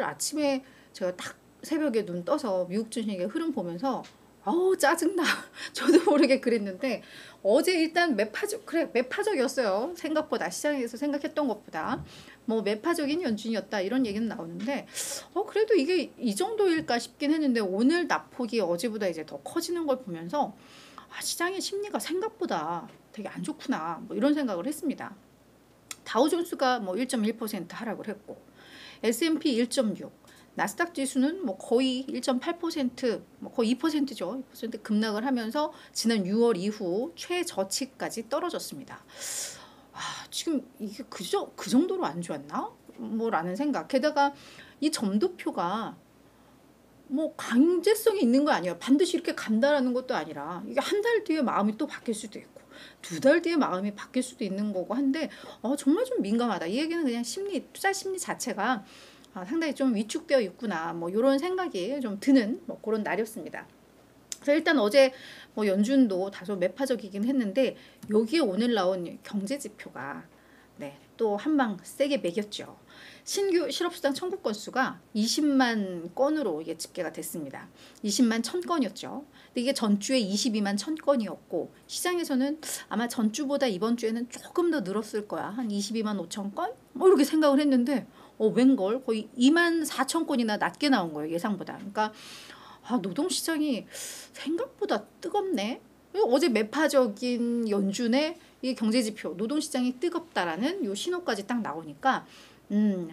아침에 제가 딱 새벽에 눈 떠서 미국 주식의 흐름 보면서 어우 짜증나. 저도 모르게 그랬는데 어제 일단 매파적이었어요. 생각보다 시장에서 생각했던 것보다 뭐 매파적인 연준이었다 이런 얘기는 나오는데 그래도 이게 이 정도일까 싶긴 했는데 오늘 낙폭이 어제보다 이제 더 커지는 걸 보면서 시장의 심리가 생각보다 되게 안 좋구나 뭐 이런 생각을 했습니다. 다우존스가 뭐 1.1% 하락을 했고 S&P 1.6, 나스닥 지수는 뭐 거의 1.8%, 뭐 거의 2%죠. 2% 급락을 하면서 지난 6월 이후 최저치까지 떨어졌습니다. 지금 이게 그 정도로 안 좋았나? 뭐라는 생각. 게다가 이 점도표가 뭐 강제성이 있는 거 아니에요. 반드시 이렇게 간다라는 것도 아니라 이게 한 달 뒤에 마음이 또 바뀔 수도 있고 2달 뒤에 마음이 바뀔 수도 있는 거고 한데 정말 좀 민감하다. 이 얘기는 그냥 투자 심리 자체가 상당히 좀 위축되어 있구나 뭐 이런 생각이 좀 드는 뭐 그런 날이었습니다. 그래서 일단 어제 뭐 연준도 다소 매파적이긴 했는데 여기에 오늘 나온 경제 지표가 또 한 방 세게 매겼죠. 신규 실업수당 청구 건수가 20만 건으로 이게 집계가 됐습니다. 20만 1000건이었죠. 근데 이게 전주에 22만 1000건이었고 시장에서는 아마 전주보다 이번 주에는 조금 더 늘었을 거야. 한 22만 5000건? 뭐 이렇게 생각을 했는데 웬걸 거의 2만 4000건이나 낮게 나온 거예요. 예상보다. 그러니까 노동시장이 생각보다 뜨겁네. 어제 매파적인 연준의 이 경제지표 노동시장이 뜨겁다라는 요 신호까지 딱 나오니까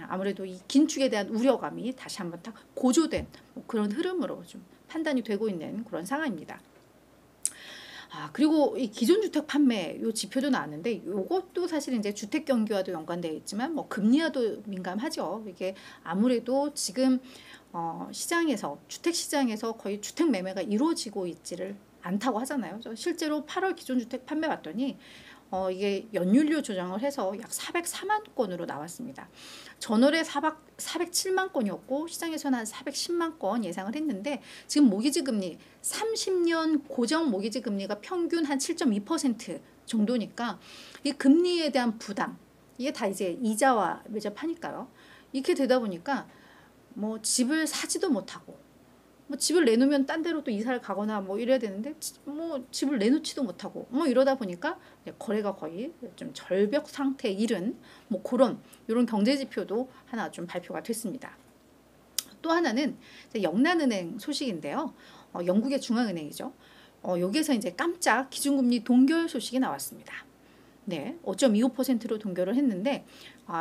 아무래도 이 긴축에 대한 우려감이 다시 한번 딱 고조된 뭐 그런 흐름으로 좀 판단이 되고 있는 그런 상황입니다. 그리고 이 기존 주택 판매 요 지표도 나왔는데 요것도 사실 이제 주택 경기와도 연관되어 있지만 뭐 금리와도 민감하죠. 이게 아무래도 지금 시장에서 주택 시장에서 거의 주택 매매가 이루어지고 있지를 않다고 하잖아요. 실제로 8월 기존 주택 판매 봤더니 이게 연율료 조정을 해서 약 404만 건으로 나왔습니다. 전월에 407만 건이었고 시장에서는 한 410만 건 예상을 했는데 지금 모기지 금리 30년 고정 모기지 금리가 평균 한 7.2% 정도니까 이 금리에 대한 부담 이게 다 이제 이자와 매접하니까요. 이렇게 되다 보니까 뭐 집을 사지도 못하고 뭐 집을 내놓으면 딴 데로 또 이사를 가거나 뭐 이래야 되는데 뭐 집을 내놓지도 못하고 뭐 이러다 보니까 거래가 거의 좀 절벽 상태에 이른 뭐 그런 이런 경제 지표도 하나 좀 발표가 됐습니다. 또 하나는 영란은행 소식인데요. 영국의 중앙은행이죠. 여기에서 이제 깜짝 기준금리 동결 소식이 나왔습니다. 5.25%로 동결을 했는데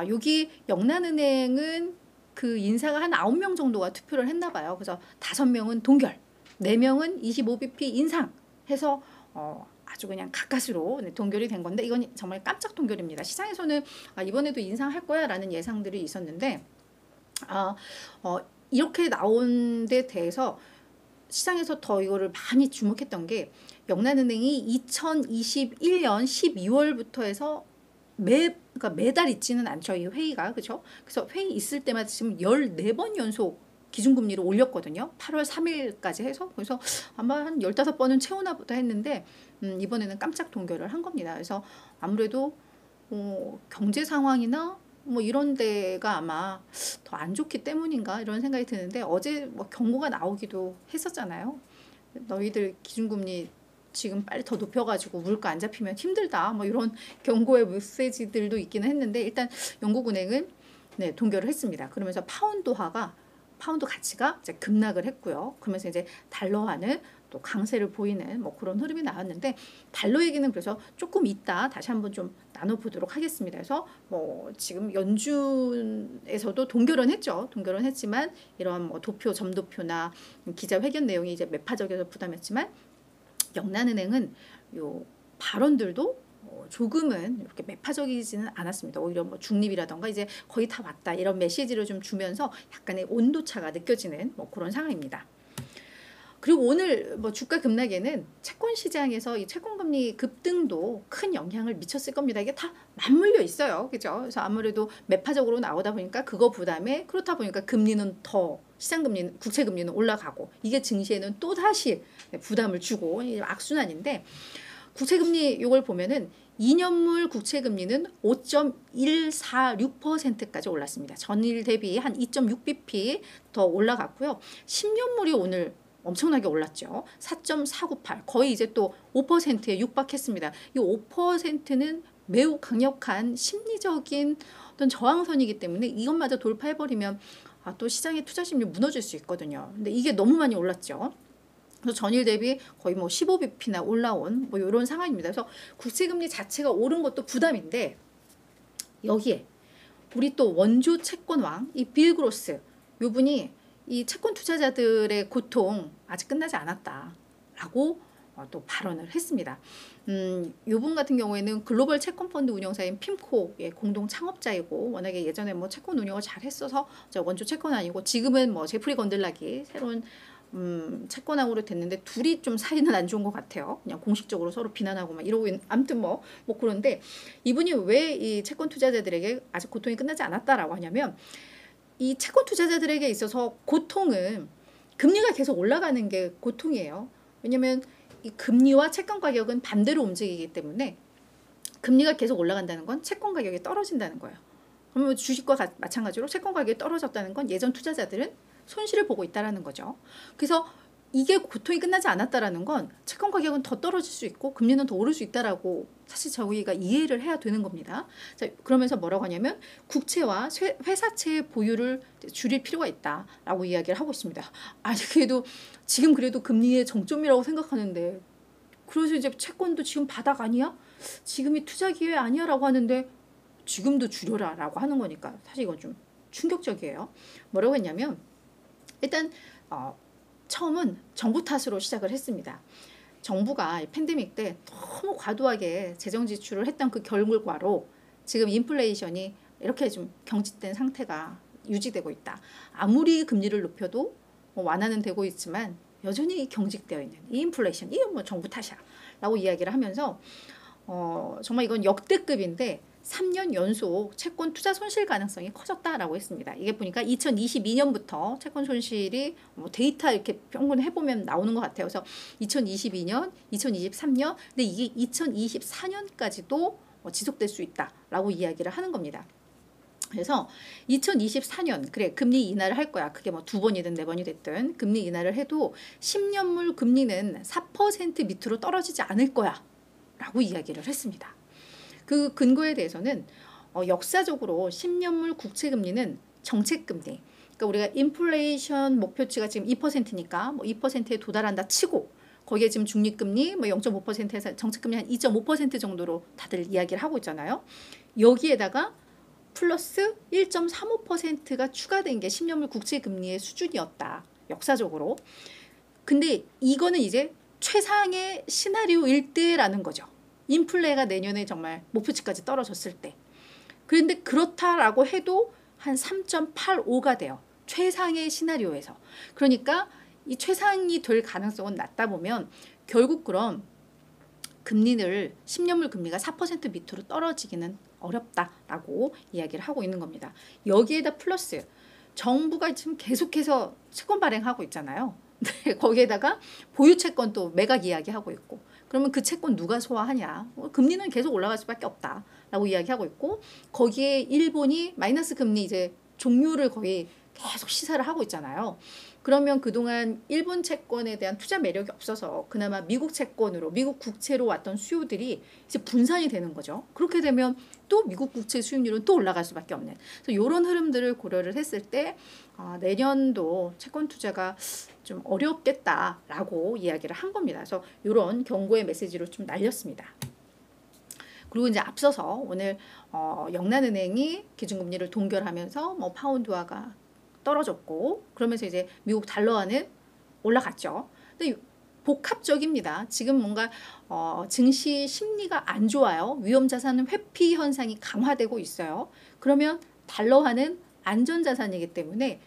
여기 영란은행은 그 인사가 한 9명 정도가 투표를 했나 봐요. 그래서 5명은 동결, 4명은 25bp 인상해서 아주 그냥 가까스로 동결이 된 건데 이건 정말 깜짝 동결입니다. 시장에서는 이번에도 인상할 거야 라는 예상들이 있었는데 이렇게 나온 데 대해서 시장에서 더 이거를 많이 주목했던 게 영란은행이 2021년 12월부터 해서 그러니까 매달 있지는 않죠. 이 회의가. 그죠? 그래서 회의 있을 때마다 지금 14번 연속 기준금리를 올렸거든요. 8월 3일까지 해서. 그래서 아마 한 15번은 채우나 보다 했는데 이번에는 깜짝 동결을 한 겁니다. 그래서 아무래도 경제 상황이나 뭐 이런 데가 아마 더 안 좋기 때문인가 이런 생각이 드는데 어제 뭐 경고가 나오기도 했었잖아요. 너희들 기준금리 지금 빨리 더 높여가지고 물가 안 잡히면 힘들다 뭐 이런 경고의 메시지들도 있기는 했는데 일단 영국은행은 동결을 했습니다. 그러면서 파운드 가치가 이제 급락을 했고요. 그러면서 이제 달러화는 또 강세를 보이는 뭐 그런 흐름이 나왔는데 달러 얘기는 그래서 조금 이따 다시 한번 좀 나눠보도록 하겠습니다. 그래서 뭐 지금 연준에서도 동결은 했죠. 동결은 했지만 이런 뭐 도표, 점도표나 기자회견 내용이 이제 매파적이어서 부담했지만 영란은행은 요 발언들도 조금은 이렇게 매파적이지는 않았습니다. 오히려 뭐 중립이라던가 이제 거의 다 왔다 이런 메시지를 좀 주면서 약간의 온도차가 느껴지는 뭐 그런 상황입니다. 그리고 오늘 뭐 주가 급락에는 채권 시장에서 이 채권금리 급등도 큰 영향을 미쳤을 겁니다. 이게 다 맞물려 있어요. 그죠? 그래서 아무래도 매파적으로 나오다 보니까 그거 부담에 그렇다 보니까 금리는 더 시장금리는 국채금리는 올라가고 이게 증시에는 또 다시 부담을 주고 악순환인데 국채금리 이걸 보면은 2년물 국채금리는 5.146%까지 올랐습니다. 전일 대비 한 2.6bp 더 올라갔고요. 10년물이 오늘 엄청나게 올랐죠. 4.498 거의 이제 또 5%에 육박했습니다. 이 5%는 매우 강력한 심리적인 어떤 저항선이기 때문에 이것마저 돌파해버리면 또 시장의 투자 심리 무너질 수 있거든요. 근데 이게 너무 많이 올랐죠. 그래서 전일 대비 거의 뭐 15bp나 올라온 뭐 이런 상황입니다. 그래서 국채금리 자체가 오른 것도 부담인데 여기에 우리 또 원조 채권왕 이 빌 그로스 요 분이 이 채권 투자자들의 고통 아직 끝나지 않았다라고 또 발언을 했습니다. 요분 같은 경우에는 글로벌 채권 펀드 운영사인 핌코의 공동 창업자이고 워낙에 예전에 뭐 채권 운영을 잘 했어서 원조 채권 아니고 지금은 뭐 제프리 건들락이 새로운 채권왕으로 됐는데 둘이 좀 사이는 안 좋은 것 같아요. 그냥 공식적으로 서로 비난하고 막 이러고 아무튼 뭐 그런데 이분이 왜 이 채권 투자자들에게 아직 고통이 끝나지 않았다라고 하냐면 이 채권 투자자들에게 있어서 고통은 금리가 계속 올라가는 게 고통이에요. 왜냐면 이 금리와 채권 가격은 반대로 움직이기 때문에 금리가 계속 올라간다는 건 채권 가격이 떨어진다는 거예요. 그러면 주식과 마찬가지로 채권 가격이 떨어졌다는 건 예전 투자자들은 손실을 보고 있다는 거죠. 그래서 이게 고통이 끝나지 않았다라는 건 채권 가격은 더 떨어질 수 있고 금리는 더 오를 수 있다라고 사실 저희가 이해를 해야 되는 겁니다. 자, 그러면서 뭐라고 하냐면 국채와 회사채의 보유를 줄일 필요가 있다라고 이야기를 하고 있습니다. 아니 그래도 지금 그래도 금리의 정점이라고 생각하는데 그래서 이제 채권도 지금 바닥 아니야? 지금이 투자 기회 아니야? 라고 하는데 지금도 줄여라 라고 하는 거니까 사실 이건 좀 충격적이에요. 뭐라고 했냐면 일단 처음은 정부 탓으로 시작을 했습니다. 정부가 팬데믹 때 너무 과도하게 재정 지출을 했던 그 결과로 지금 인플레이션이 이렇게 좀 경직된 상태가 유지되고 있다. 아무리 금리를 높여도 완화는 되고 있지만 여전히 경직되어 있는 이 인플레이션, 이건 뭐 정부 탓이야 라고 이야기를 하면서 정말 이건 역대급인데 3년 연속 채권 투자 손실 가능성이 커졌다라고 했습니다. 이게 보니까 2022년부터 채권 손실이 데이터 이렇게 평균 해보면 나오는 것 같아요. 그래서 2022년, 2023년, 근데 이게 2024년까지도 지속될 수 있다라고 이야기를 하는 겁니다. 그래서 2024년 그래 금리 인하를 할 거야. 그게 뭐 2번이든 4번이 됐든 금리 인하를 해도 10년물 금리는 4% 밑으로 떨어지지 않을 거야 라고 이야기를 했습니다. 그 근거에 대해서는 역사적으로 10년물 국채금리는 정책금리, 그러니까 우리가 인플레이션 목표치가 지금 2%니까 뭐 2%에 도달한다 치고 거기에 지금 중립금리 뭐 0.5%에서 정책금리 한 2.5% 정도로 다들 이야기를 하고 있잖아요. 여기에다가 플러스 1.35%가 추가된 게 10년물 국채금리의 수준이었다. 역사적으로. 근데 이거는 이제 최상의 시나리오일 때라는 거죠. 인플레가 내년에 정말 목표치까지 떨어졌을 때. 그런데 그렇다라고 해도 한 3.85가 돼요. 최상의 시나리오에서. 그러니까 이 최상이 될 가능성은 낮다 보면 결국 그럼 금리를 10년물 금리가 4% 밑으로 떨어지기는 어렵다라고 이야기를 하고 있는 겁니다. 여기에다 플러스 정부가 지금 계속해서 채권 발행하고 있잖아요. 거기에다가 보유 채권 또 매각 이야기하고 있고 그러면 그 채권 누가 소화하냐? 금리는 계속 올라갈 수밖에 없다라고 이야기하고 있고 거기에 일본이 마이너스 금리 이제 종료를 거의 계속 시사를 하고 있잖아요. 그러면 그동안 일본 채권에 대한 투자 매력이 없어서 그나마 미국 채권으로 미국 국채로 왔던 수요들이 이제 분산이 되는 거죠. 그렇게 되면 또 미국 국채 수익률은 또 올라갈 수밖에 없는. 그래서 이런 흐름들을 고려를 했을 때 내년도 채권 투자가 좀 어렵겠다라고 이야기를 한 겁니다. 그래서 이런 경고의 메시지로 좀 날렸습니다. 그리고 이제 앞서서 오늘 영란은행이 기준금리를 동결하면서 뭐 파운드화가 떨어졌고 그러면서 이제 미국 달러화는 올라갔죠. 근데 복합적입니다. 지금 뭔가 증시 심리가 안 좋아요. 위험자산은 회피 현상이 강화되고 있어요. 그러면 달러화는 안전자산이기 때문에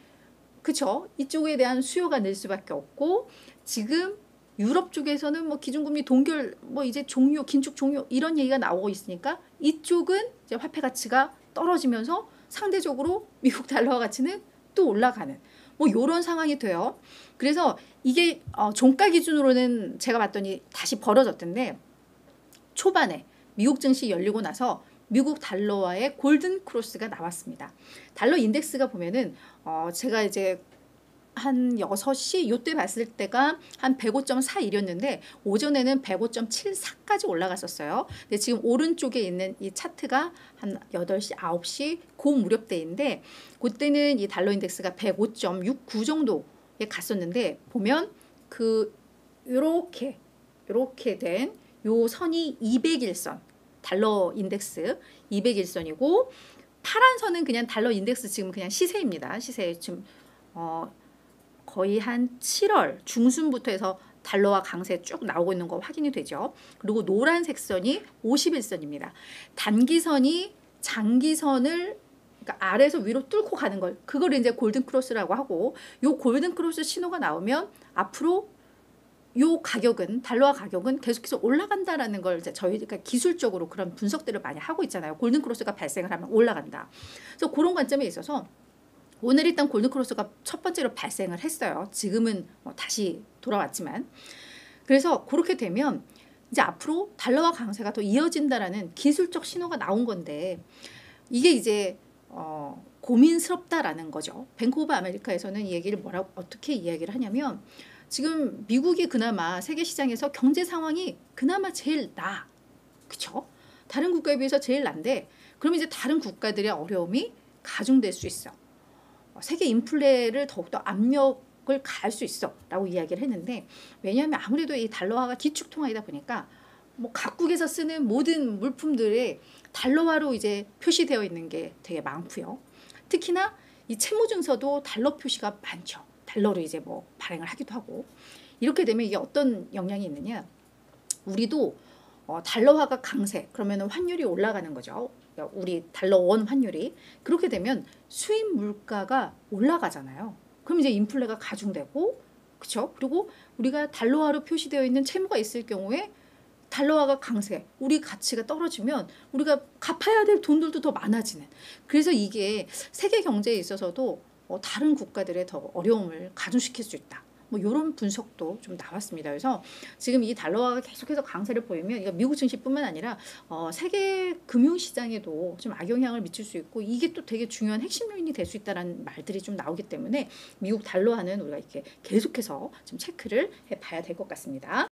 그쵸? 이쪽에 대한 수요가 늘 수밖에 없고 지금 유럽 쪽에서는 뭐 기준금리 동결 뭐 이제 종료 긴축 종료 이런 얘기가 나오고 있으니까 이쪽은 이제 화폐 가치가 떨어지면서 상대적으로 미국 달러 가치는 또 올라가는 뭐 이런 상황이 돼요. 그래서 이게 종가 기준으로는 제가 봤더니 다시 벌어졌던데 초반에 미국 증시 열리고 나서 미국 달러와의 골든 크로스가 나왔습니다. 달러 인덱스가 보면은 제가 이제 한 6시 요때 봤을 때가 한 105.4 이랬는데 오전에는 105.74까지 올라갔었어요. 근데 지금 오른쪽에 있는 이 차트가 한 8시, 9시 그 무렵대인데 그때는 이 달러 인덱스가 105.69 정도에 갔었는데 보면 그 요렇게 된 요 선이 200일선 달러 인덱스 200일선이고 파란 선은 그냥 달러 인덱스 지금 그냥 시세입니다. 시세 지금 거의 한 7월 중순부터 해서 달러와 강세 쭉 나오고 있는 거 확인이 되죠. 그리고 노란색 선이 51선입니다. 단기선이 장기선을 그러니까 아래에서 위로 뚫고 가는 걸 그걸 이제 골든 크로스라고 하고 요 골든 크로스 신호가 나오면 앞으로 요 가격은 달러화 가격은 계속해서 올라간다라는 걸 이제 저희가 기술적으로 그런 분석들을 많이 하고 있잖아요. 골든 크로스가 발생을 하면 올라간다. 그래서 그런 관점에 있어서 오늘 일단 골든 크로스가 첫 번째로 발생을 했어요. 지금은 다시 돌아왔지만 그래서 그렇게 되면 이제 앞으로 달러화 강세가 더 이어진다라는 기술적 신호가 나온 건데 이게 이제 고민스럽다라는 거죠. 뱅크 오브 아메리카에서는 이 얘기를 어떻게 이야기를 하냐면 지금 미국이 그나마 세계 시장에서 경제 상황이 그나마 제일 나, 그쵸? 다른 국가에 비해서 제일 난데 그럼 이제 다른 국가들의 어려움이 가중될 수 있어. 세계 인플레를 더욱더 압력을 가할 수 있어 라고 이야기를 했는데 왜냐하면 아무래도 이 달러화가 기축통화이다 보니까 뭐 각국에서 쓰는 모든 물품들의 달러화로 이제 표시되어 있는 게 되게 많고요. 특히나 이 채무증서도 달러 표시가 많죠. 달러로 이제 뭐 발행을 하기도 하고 이렇게 되면 이게 어떤 영향이 있느냐 우리도 달러화가 강세 그러면 환율이 올라가는 거죠. 그러니까 우리 달러 원 환율이 그렇게 되면 수입 물가가 올라가잖아요. 그럼 이제 인플레가 가중되고 그렇죠. 그리고 우리가 달러화로 표시되어 있는 채무가 있을 경우에 달러화가 강세, 우리 가치가 떨어지면 우리가 갚아야 될 돈들도 더 많아지는. 그래서 이게 세계 경제에 있어서도 다른 국가들의 더 어려움을 가중시킬 수 있다. 뭐 이런 분석도 좀 나왔습니다. 그래서 지금 이 달러화가 계속해서 강세를 보이면 이거 미국 증시뿐만 아니라 세계 금융시장에도 좀 악영향을 미칠 수 있고 이게 또 되게 중요한 핵심 요인이 될 수 있다는 말들이 좀 나오기 때문에 미국 달러화는 우리가 이렇게 계속해서 좀 체크를 해봐야 될 것 같습니다.